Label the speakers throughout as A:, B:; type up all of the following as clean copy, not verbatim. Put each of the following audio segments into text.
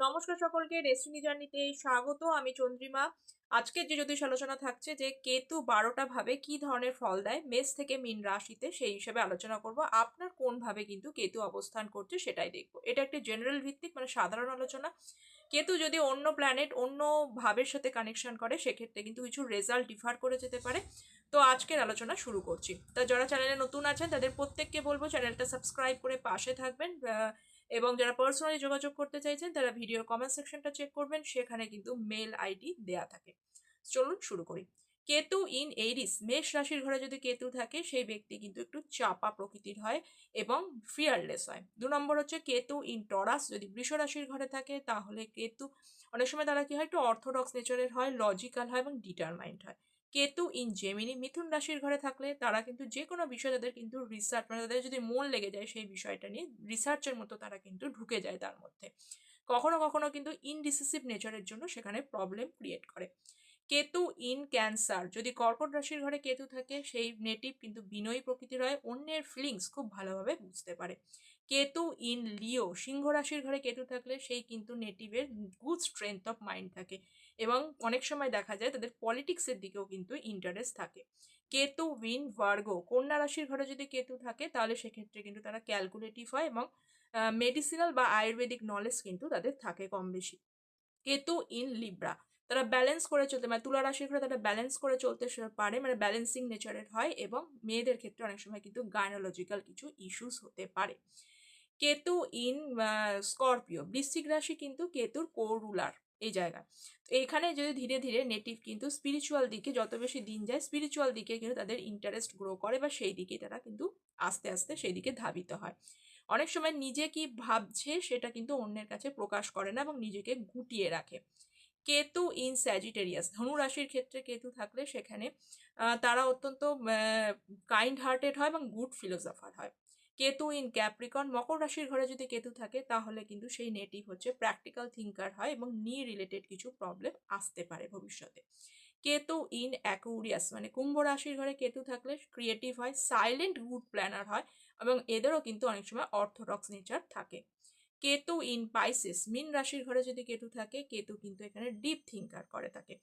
A: নমস্কার সকলকে, ডেস্টিনি জার্নিতে স্বাগত। আমি চন্দ্রিমা। আজকের যে জ্যোতিষ আলোচনা থাকছে যে কেতু 12টা ভাবে কি ধরনের ফল দেয় মেষ থেকে মীন রাশিতে, সেই হিসেবে আলোচনা করব। আপনার কোন ভাবে কিন্তু কেতু অবস্থান করছে সেটাই দেখব। এটা একটি জেনারেল ভিত্তিক মানে সাধারণ আলোচনা। কেতু যদি অন্য প্ল্যানেট অন্য ভাবের সাথে কানেকশন করে সেক্ষেত্রে কিন্তু কিছু রেজাল্ট ডিফার করে যেতে পারে। তো আজকের আলোচনা শুরু করছি। তা যারা চ্যানেলে নতুন আছেন তাদের প্রত্যেককে বলবো চ্যানেলটা সাবস্ক্রাইব করে পাশে থাকবেন, এবং যারা পার্সোনালি যোগাযোগ করতে চাইছেন তারা ভিডিওর কমেন্ট সেকশনটা চেক করবেন, সেখানে কিন্তু মেল আইডি দেয়া থাকে। চলুন শুরু করি। কেতু ইন এরিস, মেষ রাশির ঘরে যদি কেতু থাকে সেই ব্যক্তি কিন্তু একটু চাপা প্রকৃতির হয় এবং ফিয়ারলেস হয়। 2 নম্বর হচ্ছে কেতু ইন টরাস, যদি বৃষ রাশির ঘরে থাকে তাহলে কেতু অনেক সময় তারা কি হয়, একটু অর্থোডক্স নেচারের হয়, লজিক্যাল হয় এবং ডিটারমাইন্ড হয়। কেতু ইন জেমিনি, মিথুন রাশির ঘরে থাকলে তারা কিন্তু যে কোনো বিষয়, তাদের কিন্তু রিসার্চ মানে তাদের যদি মন লেগে যায় সেই বিষয়টা নিয়ে রিসার্চের মতো তারা কিন্তু ঢুকে যায় তার মধ্যে। কখনো কখনো কিন্তু ইনডিসিসিভ নেচারের জন্য সেখানে প্রবলেম ক্রিয়েট করে। কেতু ইন ক্যান্সার, যদি কর্কট রাশির ঘরে কেতু থাকে সেই নেটিভ কিন্তু বিনয়ী প্রকৃতির হয়, অন্যের ফিলিংস খুব ভালোভাবে বুঝতে পারে। কেতু ইন লিও, সিংহ রাশির ঘরে কেতু থাকলে সেই কিন্তু নেটিভের গুড স্ট্রেংথ অফ মাইন্ড থাকে এবং অনেক সময় দেখা যায় তাদের পলিটিক্সের দিকেও কিন্তু ইন্টারেস্ট থাকে। কেতু উইন ভার্গো, কন্যা রাশির ঘরে যদি কেতু থাকে তাহলে সেক্ষেত্রে কিন্তু তারা ক্যালকুলেটিভ হয় এবং মেডিসিনাল বা আয়ুর্বেদিক নলেজ কিন্তু তাদের থাকে কম বেশি। কেতু ইন লিব্রা, তারা ব্যালেন্স করে চলতে মানে তুলা রাশির ঘরে তারা ব্যালেন্স করে চলতে পারে, মানে ব্যালেন্সিং নেচারের হয় এবং মেয়েদের ক্ষেত্রে অনেক সময় কিন্তু গাইনোলজিক্যাল কিছু ইস্যুস হতে পারে। কেতু ইন স্করপিও, বৃশ্চিক রাশি কিন্তু কেতুর কোরুলার এই জায়গা। তো এখানে যদি ধীরে ধীরে নেটিভ কিন্তু স্পিরিচুয়াল দিকে, যত বেশি দিন যায় স্পিরিচুয়াল দিকে কিন্তু তাদের ইন্টারেস্ট গ্রো করে বা সেই দিকে তারা কিন্তু আস্তে আস্তে সেই দিকে ধাবিত হয়। অনেক সময় নিজে কি ভাবছে সেটা কিন্তু অন্যের কাছে প্রকাশ করে না এবং নিজেকে গুটিয়ে রাখে। কেতু ইন স্যাজিটেরিয়াস, ধনু রাশির ক্ষেত্রে কেতু থাকলে সেখানে তারা অত্যন্ত কাইন্ড হার্টেড হয় এবং গুড ফিলোসফার হয়। কেতু ইন ক্যাপ্রিকন, মকর রাশির ঘরে যদি কেতু থাকে তাহলে কিন্তু সেই নেটিভ হচ্ছে প্র্যাকটিক্যাল থিঙ্কার হয় এবং নি রিলেটেড কিছু প্রবলেম আসতে পারে ভবিষ্যতে। কেতু ইন অ্যাকুরিয়াস, মানে কুম্ভ রাশির ঘরে কেতু থাকলে ক্রিয়েটিভ হয়, সাইলেন্ট গুড প্ল্যানার হয় এবং এদেরও কিন্তু অনেক সময় অর্থোডক্স নেচার থাকে। কেতু ইন পাইসিস, মীন রাশির ঘরে যদি কেতু থাকে, কেতু কিন্তু এখানে ডিপ থিঙ্কার করে থাকে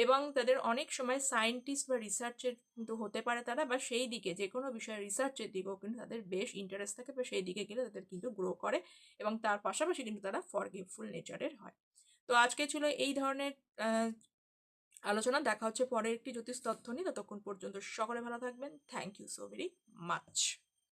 A: এবং তাদের অনেক সময় সায়েন্টিস্ট বা রিসার্চের কিন্তু হতে পারে তারা, বা সেই দিকে যে কোনো বিষয়ে রিসার্চের দিকেও কিন্তু তাদের বেশ ইন্টারেস্ট থাকে বা সেই দিকে গেলে তাদের কিন্তু গ্রো করে এবং তার পাশাপাশি কিন্তু তারা ফরগিভফুল নেচারের হয়। তো আজকে ছিল এই ধরনের আলোচনা। দেখা হচ্ছে পরের একটি জ্যোতিষ তথ্য নিয়ে। ততক্ষণ পর্যন্ত সকলে ভালো থাকবেন। Thank you so very much.